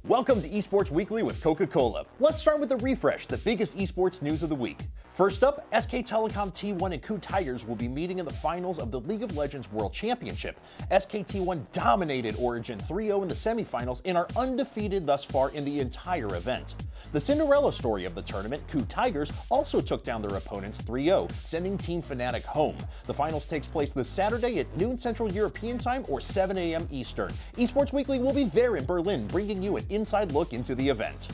Welcome to Esports Weekly with Coca-Cola. Let's start with a refresh, the biggest esports news of the week. First up, SK Telecom T1 and KOO Tigers will be meeting in the finals of the League of Legends World Championship. SK T1 dominated Origin 3-0 in the semifinals and are undefeated thus far in the entire event. The Cinderella story of the tournament, KOO Tigers, also took down their opponents 3-0, sending Team Fnatic home. The finals takes place this Saturday at noon Central European Time or 7 a.m. Eastern. Esports Weekly will be there in Berlin, bringing you an inside look into the event.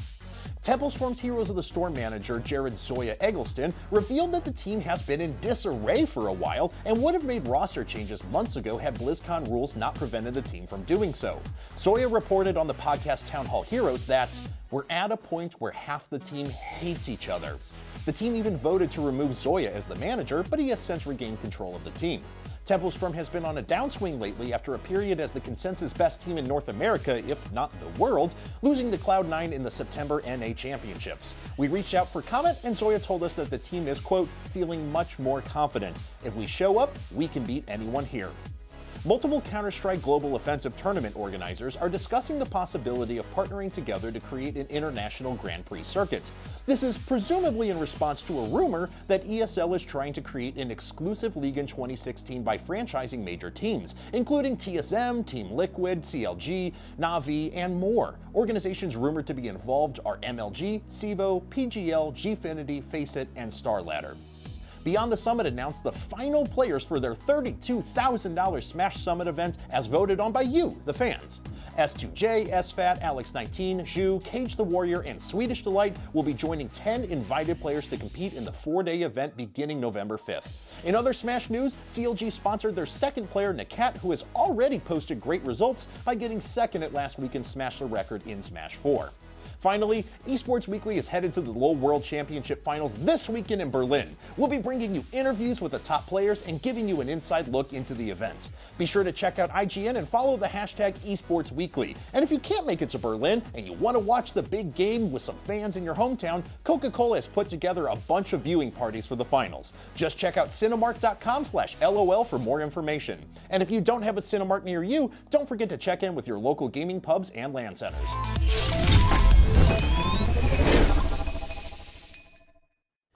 Temple Storm's Heroes of the Storm manager Jared Zoya Eggleston revealed that the team has been in disarray for a while and would have made roster changes months ago had BlizzCon rules not prevented the team from doing so. Zoya reported on the podcast Town Hall Heroes that, "We're at a point where half the team hates each other." The team even voted to remove Zoya as the manager, but he has since regained control of the team. Temple Storm has been on a downswing lately after a period as the consensus best team in North America, if not the world, losing to Cloud9 in the September NA Championships. We reached out for comment and Zoya told us that the team is, quote, "feeling much more confident. If we show up, we can beat anyone here." Multiple Counter-Strike Global Offensive tournament organizers are discussing the possibility of partnering together to create an international Grand Prix circuit. This is presumably in response to a rumor that ESL is trying to create an exclusive league in 2016 by franchising major teams, including TSM, Team Liquid, CLG, Na'Vi, and more. Organizations rumored to be involved are MLG, CEVO, PGL, Gfinity, Faceit, and StarLadder. Beyond the Summit announced the final players for their $32,000 Smash Summit event as voted on by you, the fans. S2J, SFAT, Alex19, Zhu, Cage the Warrior, and Swedish Delight will be joining 10 invited players to compete in the 4-day event beginning November 5th. In other Smash news, CLG sponsored their second player, Nakat, who has already posted great results by getting second at last weekend's Smash the Record in Smash 4. Finally, Esports Weekly is headed to the LoL World Championship Finals this weekend in Berlin. We'll be bringing you interviews with the top players and giving you an inside look into the event. Be sure to check out IGN and follow the hashtag Esports Weekly. And if you can't make it to Berlin and you want to watch the big game with some fans in your hometown, Coca-Cola has put together a bunch of viewing parties for the finals. Just check out Cinemark.com/LOL for more information. And if you don't have a Cinemark near you, don't forget to check in with your local gaming pubs and LAN centers.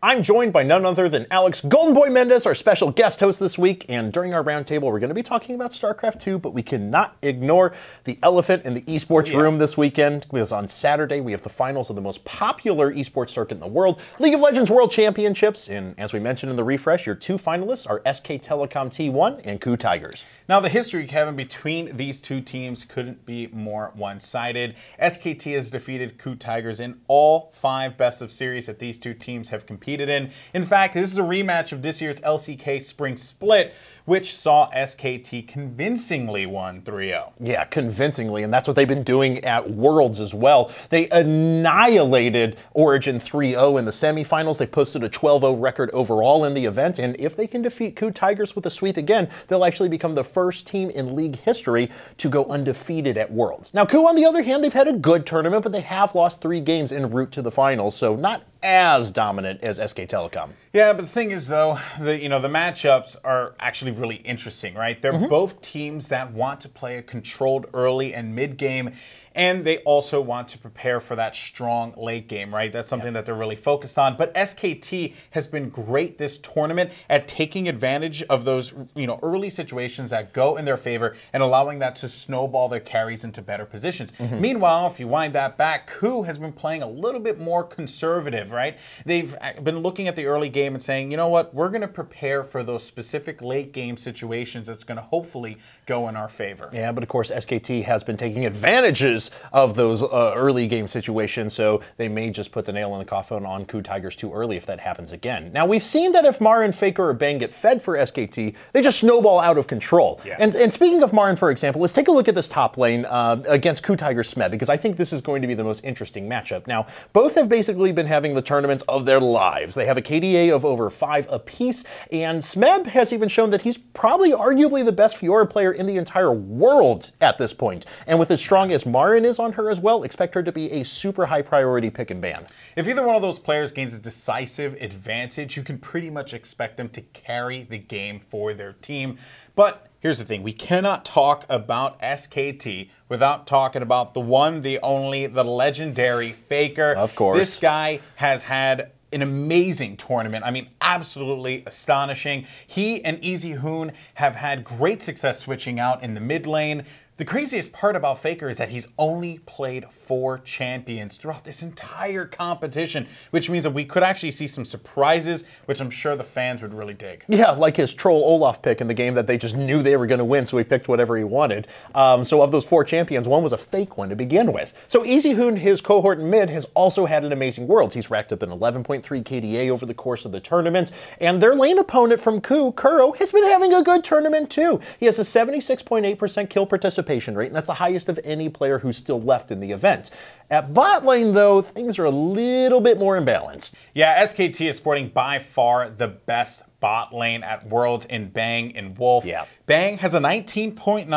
I'm joined by none other than Alex Golden Boy Mendez, our special guest host this week, and during our roundtable, we're going to be talking about StarCraft 2, but we cannot ignore the elephant in the esports room this weekend, because on Saturday, we have the finals of the most popular esports circuit in the world, League of Legends World Championships, and as we mentioned in the refresh, your two finalists are SK Telecom T1 and KOO Tigers. Now, the history, Kevin, between these two teams couldn't be more one-sided. SKT has defeated KOO Tigers in all 5 best of series that these two teams have competed in. In fact, this is a rematch of this year's LCK Spring Split, which saw SKT convincingly won 3-0. Yeah, convincingly, and that's what they've been doing at Worlds as well. They annihilated Origin 3-0 in the semifinals. They've posted a 12-0 record overall in the event, and if they can defeat KOO Tigers with a sweep again, they'll actually become the first team in league history to go undefeated at Worlds. Now, KOO, on the other hand, they've had a good tournament, but they have lost 3 games en route to the finals, so not as dominant as SK Telecom. Yeah, but the thing is, though, the matchups are actually really interesting, right? They're both teams that want to play a controlled early and mid game, and they also want to prepare for that strong late game, right? That's something that they're really focused on. But SKT has been great this tournament at taking advantage of those, early situations that go in their favor and allowing that to snowball their carries into better positions. Meanwhile, if you wind that back, KOO has been playing a little bit more conservative, right? They've been looking at the early game and saying, you know what, we're going to prepare for those specific late game situations that's going to hopefully go in our favor. Yeah, but of course SKT has been taking advantages of those early game situations, so they may just put the nail in the coffin on KOO Tigers too early if that happens again. Now, we've seen that if Marin, Faker, or Bang get fed for SKT, they just snowball out of control. Yeah. And speaking of Marin, for example, let's take a look at this top lane against KOO Tigers Smeb, because I think this is going to be the most interesting matchup. Now, both have basically been having the tournaments of their lives. They have a KDA of over 5 apiece, and Smeb has even shown that he's probably arguably the best Fiora player in the entire world at this point. And with as strong as Marin is on her as well, expect her to be a super high priority pick and ban. If either one of those players gains a decisive advantage, you can pretty much expect them to carry the game for their team. But Here's the thing. We cannot talk about SKT without talking about the one, the only, the legendary Faker. Of course. This guy has had an amazing tournament. I mean, absolutely astonishing. He and Easy Hoon have had great success switching out in the mid lane. The craziest part about Faker is that he's only played 4 champions throughout this entire competition, which means that we could actually see some surprises, which I'm sure the fans would really dig. Yeah, like his Troll Olaf pick in the game that they just knew they were going to win, so he picked whatever he wanted. So of those 4 champions, one was a fake one to begin with. So Easy Hoon, his cohort in mid, has also had an amazing Worlds. He's racked up an 11.3 KDA over the course of the tournament, and their lane opponent from KOO, Kuro, has been having a good tournament too. He has a 76.8% kill participation rate, and that's the highest of any player who's still left in the event. At bot lane, though, things are a little bit more imbalanced. Yeah, SKT is sporting by far the best bot lane at Worlds in Bang and Wolf. Yeah. Bang has a 19.9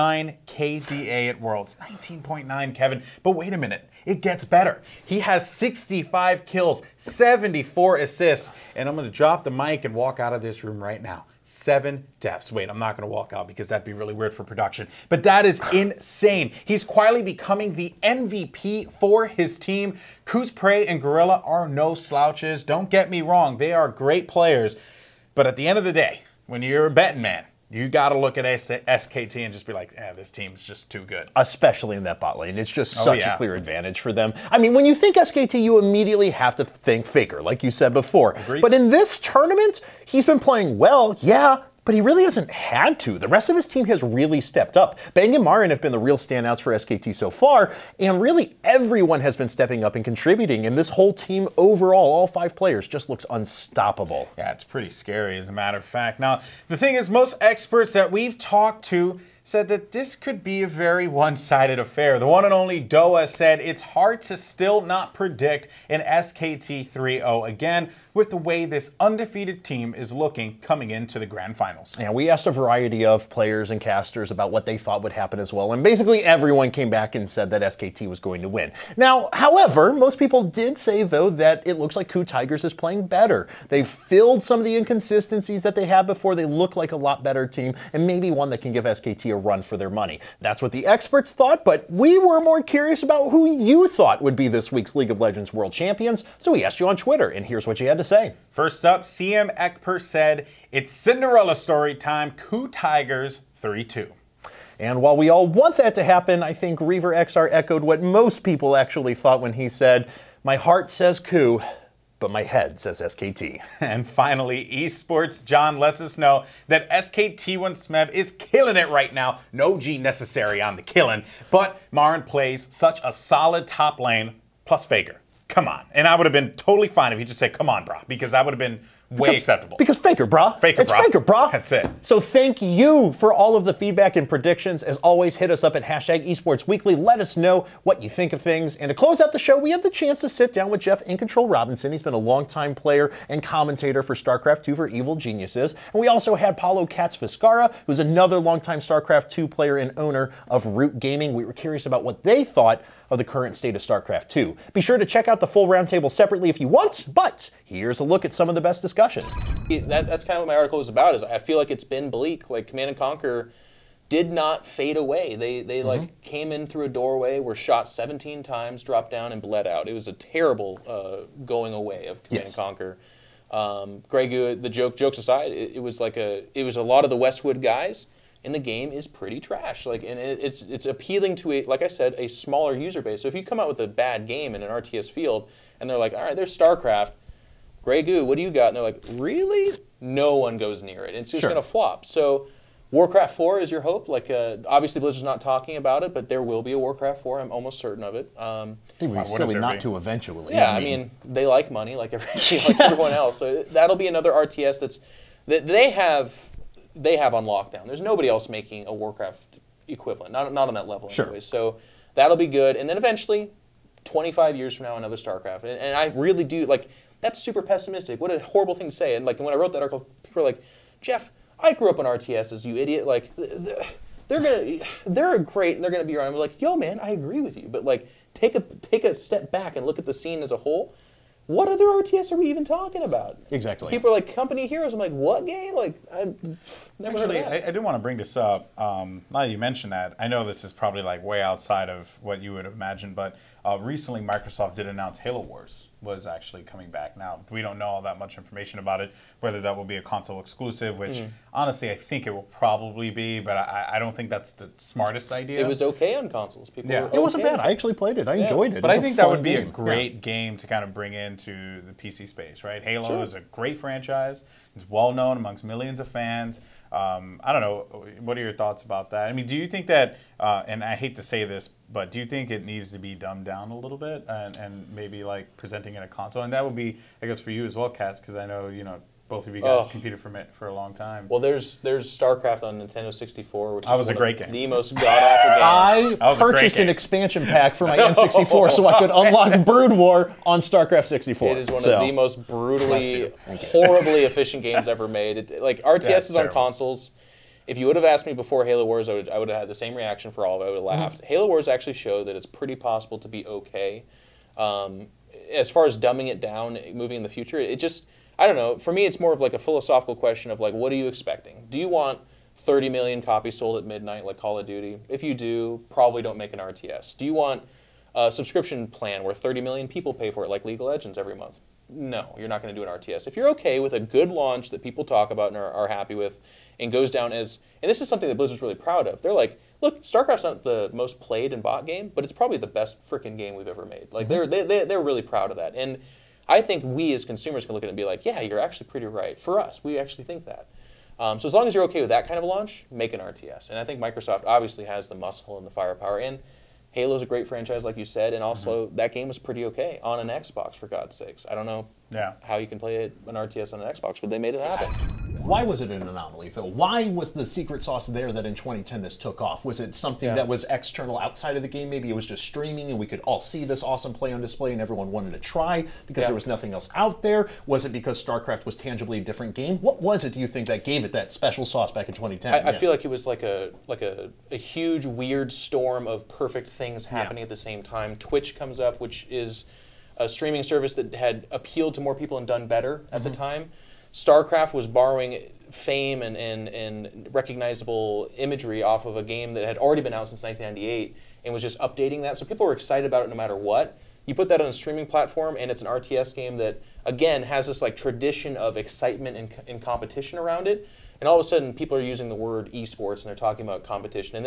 KDA at Worlds. 19.9, Kevin. But wait a minute. It gets better. He has 65 kills, 74 assists, and I'm going to drop the mic and walk out of this room right now. 7 deaths. Wait, I'm not going to walk out because that'd be really weird for production. But that is insane. He's quietly becoming the MVP for his team. KOO's Prey and Gorilla are no slouches. Don't get me wrong. They are great players. But at the end of the day, when you're a betting man, you got to look at SKT and just be like, this team's just too good. Especially in that bot lane. It's just such a clear advantage for them. I mean, when you think SKT, you immediately have to think Faker, like you said before. Agreed. But in this tournament, he's been playing well, yeah, but he really hasn't had to. The rest of his team has really stepped up. Bang and Marin have been the real standouts for SKT so far, and really everyone has been stepping up and contributing, and this whole team overall, all 5 players, just looks unstoppable. Yeah, it's pretty scary as a matter of fact. Now, the thing is, most experts that we've talked to said that this could be a very one-sided affair. The one and only Doa said it's hard to still not predict an SKT 3-0 again with the way this undefeated team is looking coming into the grand finals. And we asked a variety of players and casters about what they thought would happen as well, and basically everyone came back and said that SKT was going to win. Now, however, most people did say, though, that it looks like KOO Tigers is playing better. They've filled some of the inconsistencies that they had before. They look like a lot better team, and maybe one that can give SKT a run for their money. That's what the experts thought, but we were more curious about who you thought would be this week's League of Legends World Champions, so we asked you on Twitter, and here's what you had to say. First up, CM Ekper said, it's Cinderella story time, KOO Tigers 3-2. And while we all want that to happen, I think Reaver XR echoed what most people actually thought when he said, my heart says KOO, but my head says SKT. And finally, Esports John lets us know that SKT1 Smeb is killing it right now. No G necessary on the killing, but Marin plays such a solid top lane plus Faker. Come on. And I would have been totally fine if he just said, come on, brah, because that would have been way acceptable. Because Faker, brah. Faker, it's brah. Faker, brah. That's it. So thank you for all of the feedback and predictions. As always, hit us up at #esportsweekly. Let us know what you think of things. And to close out the show, we had the chance to sit down with Jeff iNcontroL Robinson. He's been a longtime player and commentator for StarCraft 2 for Evil Geniuses. And we also had Paulo KatZ, who's another longtime StarCraft 2 player and owner of Root Gaming. We were curious about what they thought of the current state of StarCraft 2. Be sure to check out the full roundtable separately if you want, but here's a look at some of the best discussion. That's kind of what my article was about. Is I feel like it's been bleak. Like Command & Conquer did not fade away. They like came in through a doorway, were shot 17 times, dropped down, and bled out. It was a terrible going away of Command & Conquer. Grey Goo, the jokes aside, it was a lot of the Westwood guys. And the game is pretty trash. Like, and it's appealing to like I said, a smaller user base. So if you come out with a bad game in an RTS field, and they're like, all right, there's StarCraft, Grey Goo, what do you got? And they're like, really? No one goes near it. It's just gonna flop. So Warcraft 4 is your hope. Like, obviously Blizzard's not talking about it, but there will be a Warcraft 4. I'm almost certain of it. It would be silly not to eventually. Yeah, I mean, they like money, like everyone else. So that'll be another RTS that they have on lockdown. There's nobody else making a Warcraft equivalent, not on that level anyway. So that'll be good. And then eventually, 25 years from now, another StarCraft. And I really do, like, that's super pessimistic. What a horrible thing to say. And like when I wrote that article, people were like, Jeff, I grew up on RTSs, you idiot. Like, they're great and they're gonna be around. I'm like, yo man, I agree with you. But like, take a step back and look at the scene as a whole. what other RTS are we even talking about? Exactly. People are like, company heroes. I'm like, what game? Like, I've never heard of that. I did want to bring this up. Now that you mentioned that, I know this is probably like way outside of what you would imagine, but recently Microsoft did announce Halo Wars was actually coming back. Now, we don't know all that much information about it, whether that will be a console exclusive, which honestly I think it will probably be, but I don't think that's the smartest idea. It was okay on consoles. People were okay. It wasn't bad. I actually played it. I enjoyed it. But I think that would be a great game to kind of bring into the PC space, right? Halo is a great franchise. It's well known amongst millions of fans. I don't know. What are your thoughts about that? I mean, do you think that, and I hate to say this, but do you think it needs to be dumbed down a little bit and maybe like presenting in a console? And that would be, I guess, for you as well, KatZ, because I know, both of you guys competed for a long time. Well, there's StarCraft on Nintendo 64, which was a great game. The most god-awful game. I purchased an expansion pack for my N64 so I could unlock Brood War on StarCraft 64. It is one of the most brutally, horribly efficient games ever made. Like, RTS is on consoles. If you would have asked me before Halo Wars, I would have had the same reaction for all of it. I would have laughed. Halo Wars actually showed that it's pretty possible to be okay. As far as dumbing it down, moving in the future, it just... I don't know. For me, it's more of like a philosophical question of like, what are you expecting? Do you want 30 million copies sold at midnight like Call of Duty? If you do, probably don't make an RTS. Do you want a subscription plan where 30 million people pay for it like League of Legends every month? No, you're not going to do an RTS. If you're okay with a good launch that people talk about and are happy with and goes down as, and this is something that Blizzard's really proud of. They're like, look, StarCraft's not the most played and bought game, but it's probably the best freaking game we've ever made. Like they're really proud of that. And I think we as consumers can look at it and be like, yeah, you're actually pretty right. For us, we actually think that. So as long as you're okay with that kind of launch, make an RTS. And I think Microsoft obviously has the muscle and the firepower. And Halo's a great franchise, like you said, and also that game was pretty okay on an Xbox, for God's sakes. I don't know how you can play an RTS on an Xbox, but they made it happen. Why was it an anomaly, Phil? Why was the secret sauce there that in 2010 this took off? Was it something that was external outside of the game? Maybe it was just streaming and we could all see this awesome play on display and everyone wanted to try because there was nothing else out there? Was it because StarCraft was tangibly a different game? What was it, do you think, that gave it that special sauce back in 2010? I feel like it was like a huge, weird storm of perfect things happening at the same time. Twitch comes up, which is a streaming service that had appealed to more people and done better at the time. StarCraft was borrowing fame and recognizable imagery off of a game that had already been out since 1998 and was just updating that. So people were excited about it no matter what. You put that on a streaming platform and it's an RTS game that, again, has this like tradition of excitement and competition around it. And all of a sudden people are using the word esports and they're talking about competition.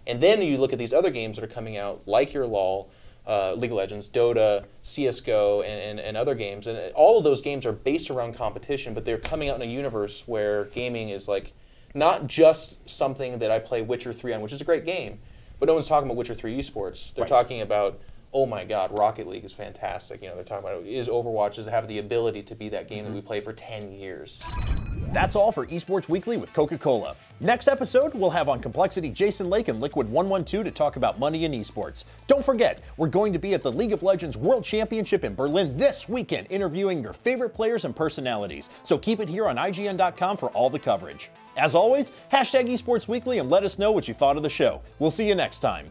And then you look at these other games that are coming out, like your LoL, League of Legends, Dota, CSGO, and other games. And all of those games are based around competition, but they're coming out in a universe where gaming is like not just something that I play Witcher 3 on, which is a great game, but no one's talking about Witcher 3 esports. They're talking about, oh my God, Rocket League is fantastic. They're talking about, is Overwatch, does it have the ability to be that game that we play for 10 years? That's all for Esports Weekly with Coca-Cola. Next episode, we'll have on Complexity Jason Lake and Liquid 112 to talk about money in esports. Don't forget, we're going to be at the League of Legends World Championship in Berlin this weekend, interviewing your favorite players and personalities. So keep it here on IGN.com for all the coverage. As always, #Esports Weekly and let us know what you thought of the show. We'll see you next time.